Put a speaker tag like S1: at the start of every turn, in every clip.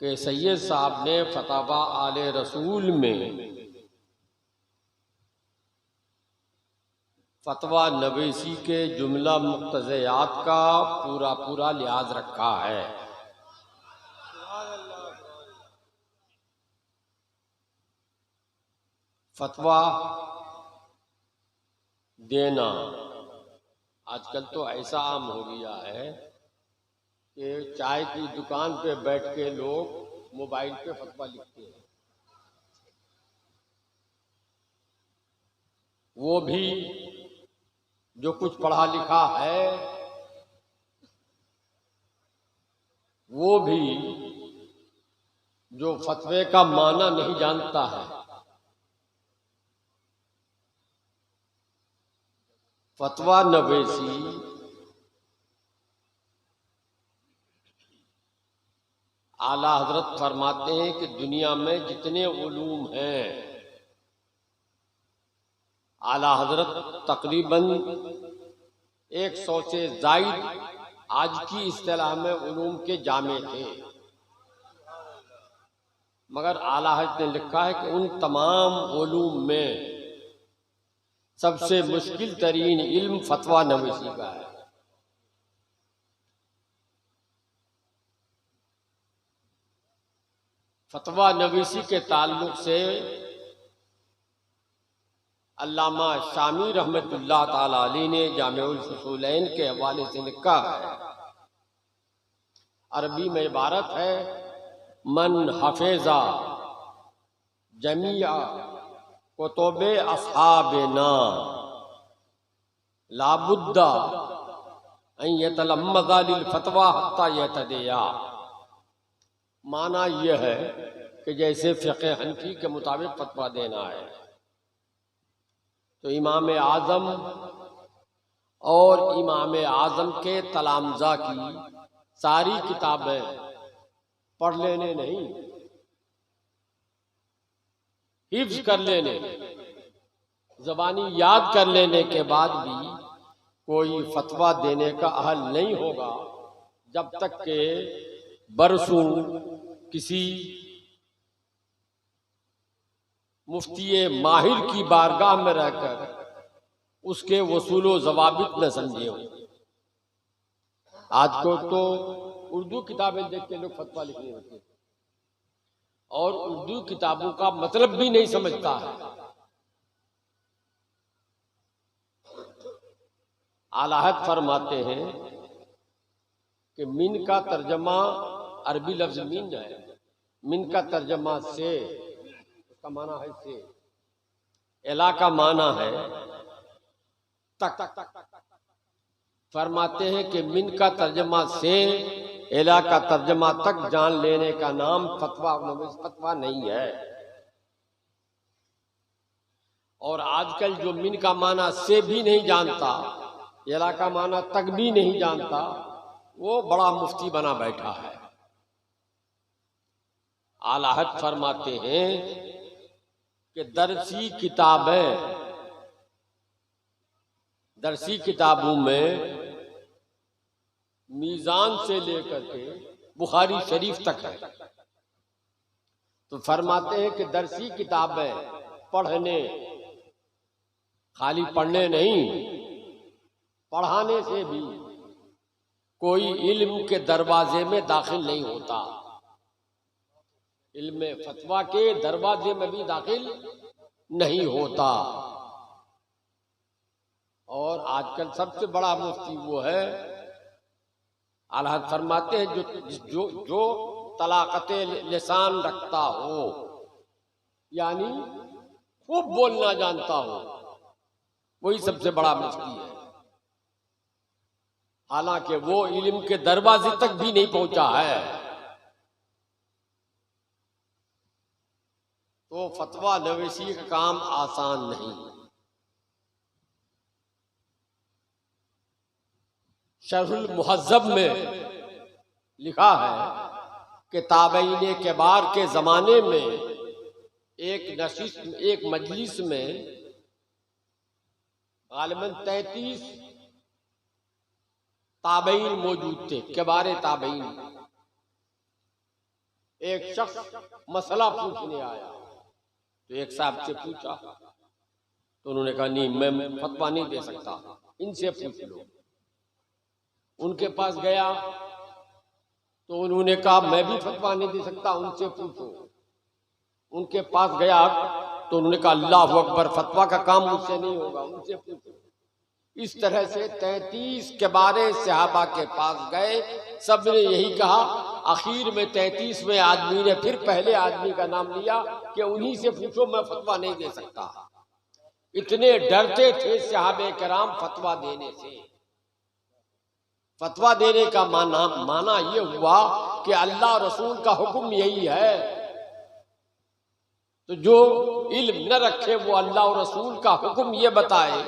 S1: कि सैयद साहब ने फतवा आले रसूल में फतवा नवीसी के जुमला मुक्तज़यात का पूरा पूरा लिहाज रखा है। फतवा देना आजकल तो ऐसा आम हो गया है कि चाय की दुकान पे बैठ के लोग मोबाइल पे फतवा लिखते हैं, वो भी जो कुछ पढ़ा लिखा है, वो भी जो फतवे का माना नहीं जानता है। फतवा नवीसी आला हजरत फरमाते हैं कि दुनिया में जितने उलूम हैं, आला हजरत तकरीबन 100 से जायद आज की इस्तिलाह में उलूम के जामे थे, मगर आला हजरत ने लिखा है कि उन तमाम उलूम में सबसे मुश्किल तरीन इल्म फतवा नवीसी का है। फतवा नवीसी के ताल्लुक से अल्लामा शामी रहमतुल्लाह ताला अलैह ने जामिउल फुसूलैन के हवाले से लिखा है। अरबी में इबारत है, मन हफेजा जमिया कुतुबे अस्हाबिना लाबुद्दा अन यतलम्मज़ा लिल फतवा हत्ता यतदिया। माना यह है कि जैसे फ़िक़्ह हनफी के मुताबिक फतवा देना है तो इमाम आज़म और इमाम आज़म के तलामज़ा की सारी किताबें पढ़ लेने नहीं, हिफ्ज़ कर लेने, ज़बानी याद कर लेने के बाद भी कोई फतवा देने का अहल नहीं होगा जब तक के बरसों किसी मुफ्ती माहिर की बारगाह में रहकर उसके वसूलो ज़वाबित न समझे हो। आज को तो उर्दू किताबें देख के लोग फतवा लिखने होते हैं और उर्दू किताबों का मतलब भी नहीं समझता है। आला हज़रत फरमाते हैं कि मिन का तर्जमा अरबी लफ्ज मिन है, मिन का तर्जमा से, उसका माना है से, एला का माना है तक। फरमाते हैं कि मिन का तर्जमा से, एला का तर्जमा तक जान लेने का नाम फतवा नहीं है। और आजकल जो मिन का माना से भी नहीं जानता, एला का माना तक भी नहीं जानता, वो बड़ा मुफ्ती बना बैठा है। आला हज़रत फरमाते हैं कि दरसी किताबों में मीज़ान से लेकर के बुखारी शरीफ तक है। तो फरमाते हैं कि दरसी किताबें पढ़ने, खाली पढ़ने नहीं, पढ़ाने से भी कोई इल्म के दरवाजे में दाखिल नहीं होता, इल्म फतवा के दरवाजे में भी दाखिल नहीं होता। और आजकल सबसे बड़ा मुफ्ती वो है, आला हज़रत फरमाते हैं जो तलाक़ते लिसान रखता हो, यानी खूब बोलना जानता हो, वही सबसे बड़ा मुफ्ती है। हालांकि वो इल्म के दरवाजे तक भी नहीं पहुंचा है। तो फतवा नवीसी का काम आसान नहीं। शरहुल मुहज़्ज़ब में लिखा है कि ताबईन किबार के ज़माने में एक मजलिस में गालिबन 33 ताबईन मौजूद थे, किबार ताबईन। एक शख्स मसला पूछने आया, तो एक साहब से पूछा, तो उन्होंने कहा नहीं, मैं फतवा नहीं दे सकता, इनसे पूछ लो। उनके पास गया तो उन्होंने कहा मैं भी फतवा नहीं दे सकता, उनसे पूछो। उनके पास गया तो उन्होंने कहा अल्लाह अकबर, फतवा का काम मुझसे नहीं होगा, उनसे पूछो। इस तरह से 33 के बारे सहाबा के पास गए, सब ने यही कहा। आखिर में 33वें आदमी ने फिर पहले आदमी का नाम लिया कि उन्हीं से पूछो, मैं फतवा नहीं दे सकता। इतने डरते थे सहाबे कराम फतवा देने से। फतवा देने का माना ये हुआ कि अल्लाह रसूल का हुक्म यही है, तो जो इल्म न रखे वो अल्लाह और रसूल का हुक्म ये बताए,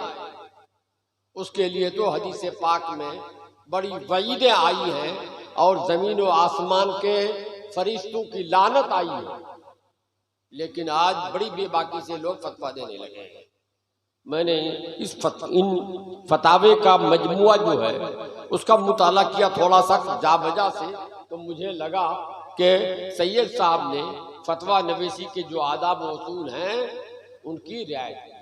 S1: उसके लिए तो हदीस पाक में बड़ी वईदें आई हैं और जमीन व आसमान के फरिश्तों की लानत आई है। लेकिन आज बड़ी बेबाकी से लोग फतवा देने लगे हैं। मैंने इन फतावे का मजमुआ जो है उसका मुताला किया थोड़ा सा जा बजा से, तो मुझे लगा कि सैयद साहब ने फतवा नवीसी के जो आदाब व उसूल हैं उनकी रियायत की है।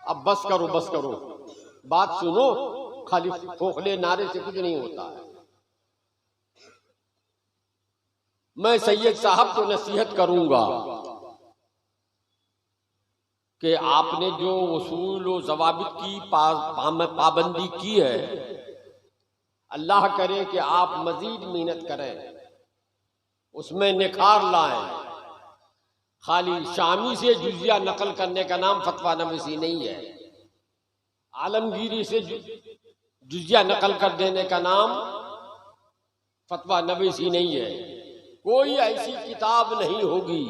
S1: अब बस करो, बात सुनो, खाली खोखले नारे से कुछ नहीं होता है। मैं सैयद साहब को नसीहत करूंगा कि आपने जो उसूल व ज़वाबित की पाबंदी की है, अल्लाह करे कि आप मजीद मेहनत करें, उसमें निखार लाएं। खाली शामी से जुजिया नकल करने का नाम फतवा नवीसी नहीं है। आलमगीरी से जुजिया नकल कर देने का नाम फतवा नवीसी नहीं है। कोई ऐसी किताब नहीं होगी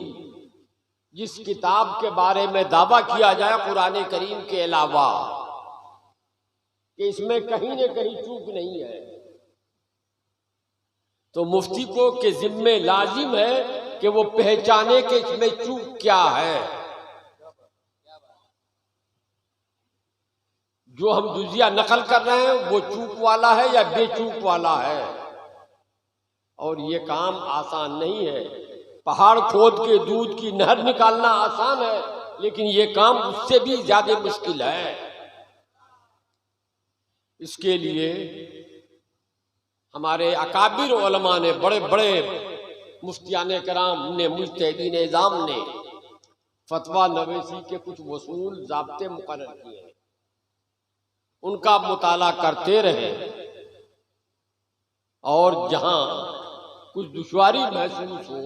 S1: जिस किताब के बारे में दावा किया जाए कुरान करीम के अलावा कि इसमें कहीं न कहीं चूक नहीं है, तो मुफ्ती को के जिम्मे लाजिम है कि वो पहचाने कि इसमें चूक क्या है। जो हम जुजिया नकल कर रहे हैं वो चूक वाला है या बेचूक वाला है। और ये काम आसान नहीं है। पहाड़ खोद के दूध की नहर निकालना आसान है, लेकिन ये काम उससे भी ज्यादा मुश्किल है। इसके लिए हमारे अकाबिर उलमा ने, बड़े बड़े मुफ्तियाने कराम ने, मुज्तहिदीन निज़ाम ने फतवा नवीसी के कुछ वसूल ज़ाब्ते मुकर्रर किए हैं। उनका मुताला करते रहे और जहां कुछ दुश्वारी महसूस हो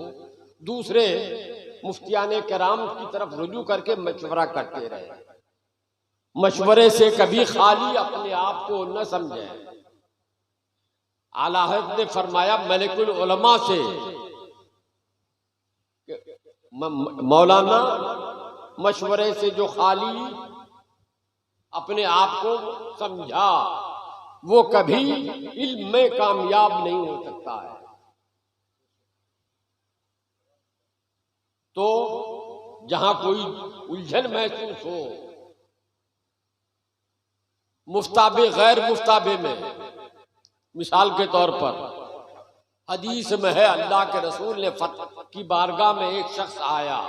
S1: दूसरे मुफ्तियाने कराम की तरफ रुजू करके मशवरा करते रहे। मशवरे से कभी खाली अपने आप को न समझे। आला हज़रत ने फरमाया मलिकुल उलमा से, मौलाना मशवरे से जो खाली अपने आप को समझा वो कभी इल्म में कामयाब नहीं हो सकता है। तो जहां कोई उलझन महसूस हो, मुफ्ताबे गैर मुफ्ताबे में, मिसाल के तौर पर हदीस में है अल्लाह के रसूल ने की बारगाह में एक शख्स आया,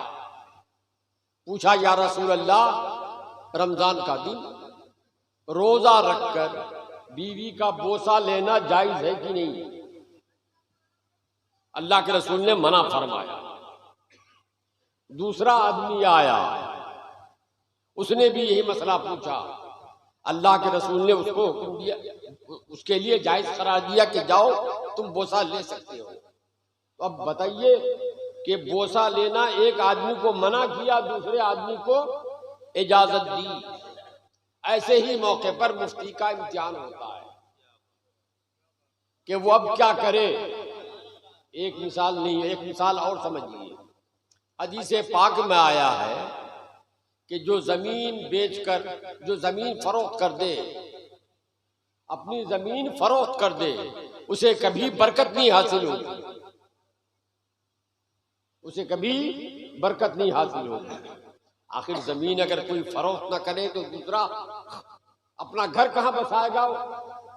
S1: पूछा या रसूल अल्लाह, रमजान का दिन रोजा रखकर बीवी का बोसा लेना जायज है कि नहीं? अल्लाह के रसूल ने मना फरमाया। दूसरा आदमी आया, उसने भी यही मसला पूछा। अल्लाह के रसूल ने उसको हुक्म दिया, उसके लिए जायज करार दिया कि जाओ तुम बोसा ले सकते हो। तो अब बताइए कि बोसा लेना एक आदमी को मना किया, दूसरे आदमी को इजाजत दी। ऐसे ही मौके पर मुफ्ती का इम्तिहान होता है कि वो अब क्या करे। एक मिसाल नहीं है, एक मिसाल और समझिए। हदीस पाक में आया है कि जो जमीन बेचकर, जो जमीन फरोख्त कर दे, अपनी जमीन फरोख्त कर दे, उसे कभी बरकत नहीं हासिल होगी, उसे कभी बरकत नहीं हासिल होगी। आखिर जमीन अगर कोई फरोख्त न करे तो दूसरा अपना घर कहां बसाएगा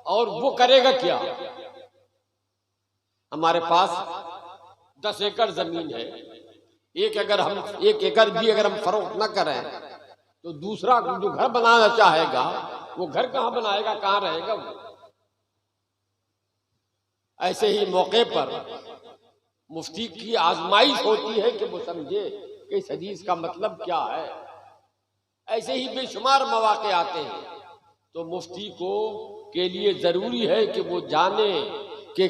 S1: और वो करेगा क्या? हमारे पास 10 एकड़ जमीन है, एक एकड़ भी अगर हम फरोख्त न करें तो दूसरा जो घर बनाना चाहेगा वो घर कहां बनाएगा, कहां रहेगा वो? ऐसे ही मौके पर मुफ्ती की आजमाइश होती है कि वो समझे कि इस हदीस का मतलब क्या है। ऐसे ही बेशुमार मौके आते हैं तो मुफ्ती को के लिए जरूरी है कि वो जाने कि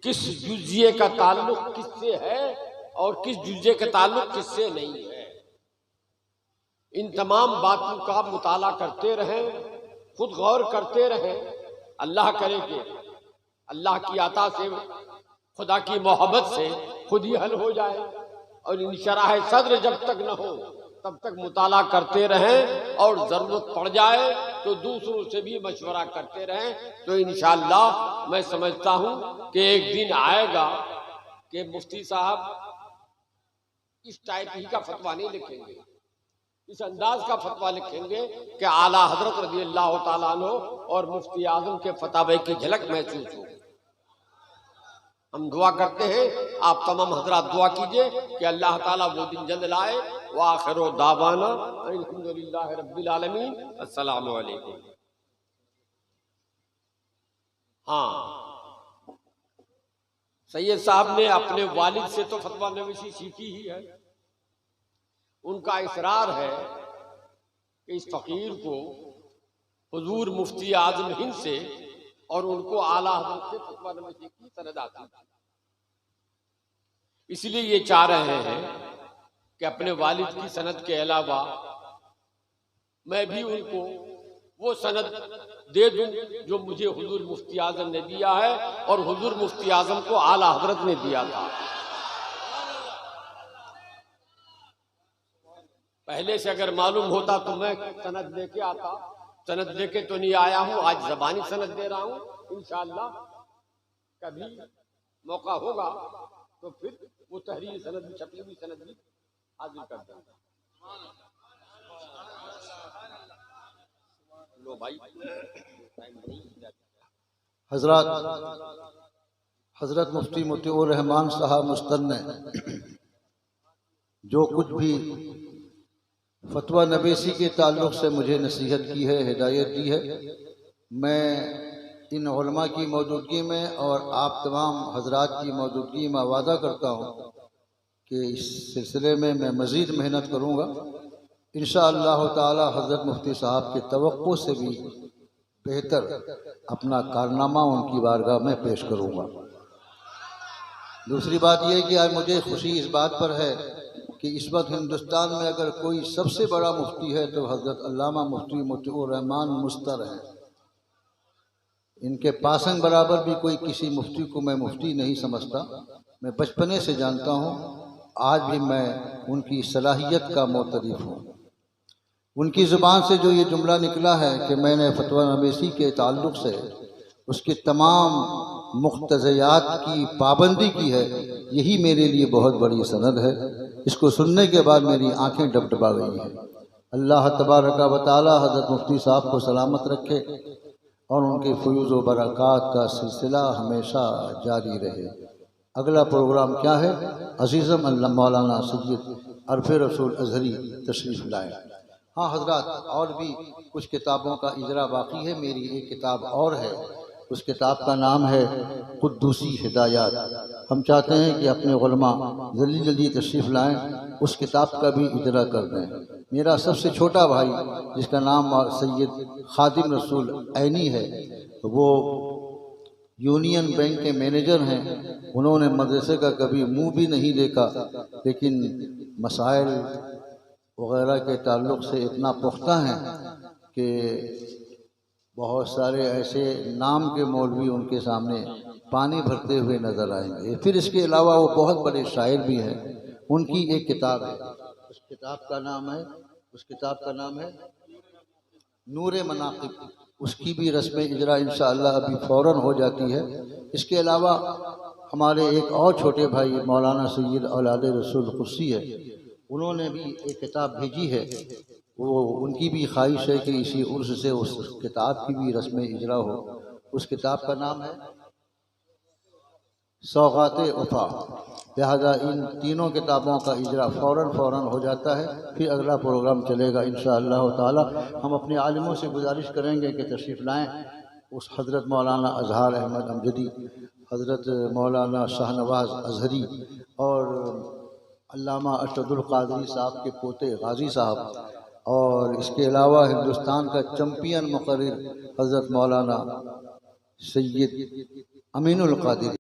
S1: किस जुज़िये का ताल्लुक किससे है और किस जुज़िये का ताल्लुक किससे नहीं है। इन तमाम बातों का मुताला करते रहें, खुद गौर करते रहें। अल्लाह करे कि अल्लाह की आता से, खुदा की मोहब्बत से खुद ही हल हो जाए। और इंशराह सद्र जब तक न हो तब तक मुताला करते रहें और जरूरत पड़ जाए तो दूसरों से भी मशवरा करते रहें। तो इंशाअल्लाह मैं समझता हूं कि एक दिन आएगा कि मुफ्ती साहब इस टाइप ही का फतवा नहीं लिखेंगे, इस अंदाज का फतवा लिखेंगे कि आला हजरत रज़ी अल्लाह तआला अन्हु और मुफ्ती आजम के फतवे की झलक महसूस हो। हम दुआ करते हैं, आप तमाम हजरात दुआ कीजिए कि अल्लाह ताला वो दिन जल्द लाए। व आखिर दावाना अल्हम्दुलिल्लाहि रब्बिल आलमीन। अस्सलामु अलैकुम। हाँ, सैयद साहब ने अपने वालिद से तो फतवा नवीसी सीखी ही है। उनका इसरार है कि इस फकीर को हुजूर मुफ्ती आजम हिंद से और उनको आला हज़रत से फतवा नवीसी की सनद आती है। इसलिए ये चाह रहे हैं कि अपने वालिद की सनद के अलावा मैं भी उनको वो सनद दे दूं जो मुझे हुजूर मुफ्ती आजम ने दिया है और हुजूर मुफ्ती आजम को आला हज़रत ने दिया था। पहले से अगर मालूम होता तो मैं सनद लेके आता, सनद लेके तो नहीं आया हूं, आज ज़बानी सनद दे रहा हूं। इंशाअल्लाह कभी मौका होगा तो फिर वो तहरीर सनद भी, छपी हुई सनद भी हाजिर कर देंगे। लो भाई,
S2: हजरत मुफ्ती मोतीउर रहमान साहब मुस्तन्ने जो कुछ भी फतवा नवीसी के ताल्लुक़ से मुझे नसीहत की है, हिदायत दी है, मैं इन उलमा की मौजूदगी में और आप तमाम हजरात की मौजूदगी में वादा करता हूँ कि इस सिलसिले में मैं मज़ीद मेहनत करूँगा। इंशाअल्लाह ताला हज़रत मुफ्ती साहब के तवक्को से भी बेहतर अपना कारनामा उनकी बारगाह में पेश करूँगा। दूसरी बात यह कि आज मुझे खुशी इस बात पर है कि इस वक्त हिंदुस्तान में अगर कोई सबसे बड़ा मुफ्ती है तो हज़रत अल्लामा मुफ्ती मोतीउर रहमान मुस्तर हैं। इनके पासन बराबर भी कोई किसी मुफ्ती को मैं मुफ्ती नहीं समझता। मैं बचपने से जानता हूँ, आज भी मैं उनकी सलाहियत का मोतरिफ हूँ। उनकी ज़ुबान से जो ये जुमला निकला है कि मैंने फतवा नवीसी के ताल्लुक़ से उसके तमाम मुख्तज़यात की पाबंदी की है, यही मेरे लिए बहुत बड़ी सनद है। इसको सुनने के बाद मेरी आंखें डबडबा गई हैं। अल्लाह तबारक व तआला हज़रत मुफ्ती साहब को सलामत रखे और उनके फयूज़ व बरक़ात का सिलसिला हमेशा जारी रहे। अगला प्रोग्राम क्या है? अज़ीज़म अल्लाह मौलाना सैयद अरफ़ रसूल अज़हरी तशरीफ़ लाए। हाँ हज़रात, और भी कुछ किताबों का इजरा बाकी है। मेरी एक किताब और है, उस किताब का नाम है क़ुद्दूसी हिदायत। हम चाहते हैं कि अपने उलमा जल्दी जल्दी तशरीफ़ लाएँ, उस किताब का भी इजरा कर दें। मेरा सबसे छोटा भाई जिसका नाम सैयद खादिम रसूल ऐनी है, वो यूनियन बैंक के मैनेजर हैं। उन्होंने मदरसे का कभी मुंह भी नहीं देखा, लेकिन मसाइल वग़ैरह के ताल्लुक़ से इतना पुख्ता हैं कि बहुत सारे ऐसे नाम के मौलवी उनके सामने पानी भरते हुए नज़र आएंगे। फिर इसके अलावा वो बहुत बड़े शायर भी हैं। उनकी एक किताब है, उस किताब का नाम है नूरे मनाक़िब। उसकी भी रस्म इजरा इंशाअल्लाह अभी फ़ौरन हो जाती है। इसके अलावा हमारे एक और छोटे भाई मौलाना सैयद औलाद रसूल कुर्सी है, उन्होंने भी एक किताब भेजी है, वो उनकी भी ख्वाहिश है कि इसी उर्स से उस किताब की भी रस्म इजरा हो। उस किताब का नाम है सौगात वफा। लिहाजा इन तीनों किताबों का इजरा फ़ौरन हो जाता है, फिर अगला प्रोग्राम चलेगा इंशाअल्लाह ताला। हम अपने आलिमों से गुजारिश करेंगे कि तशरीफ़ लाएँ। उस हज़रत मौलाना अज़हार अहमद अमजदी, हज़रत मौलाना शाहनवाज़ अज़हरी और अल्लामा अरशदुल क़ादरी साहब के पोते गाज़ी साहब, और इसके अलावा हिंदुस्तान का चैम्पियन मुक़र्रिर हज़रत मौलाना सैयद अमीनुल क़ादरी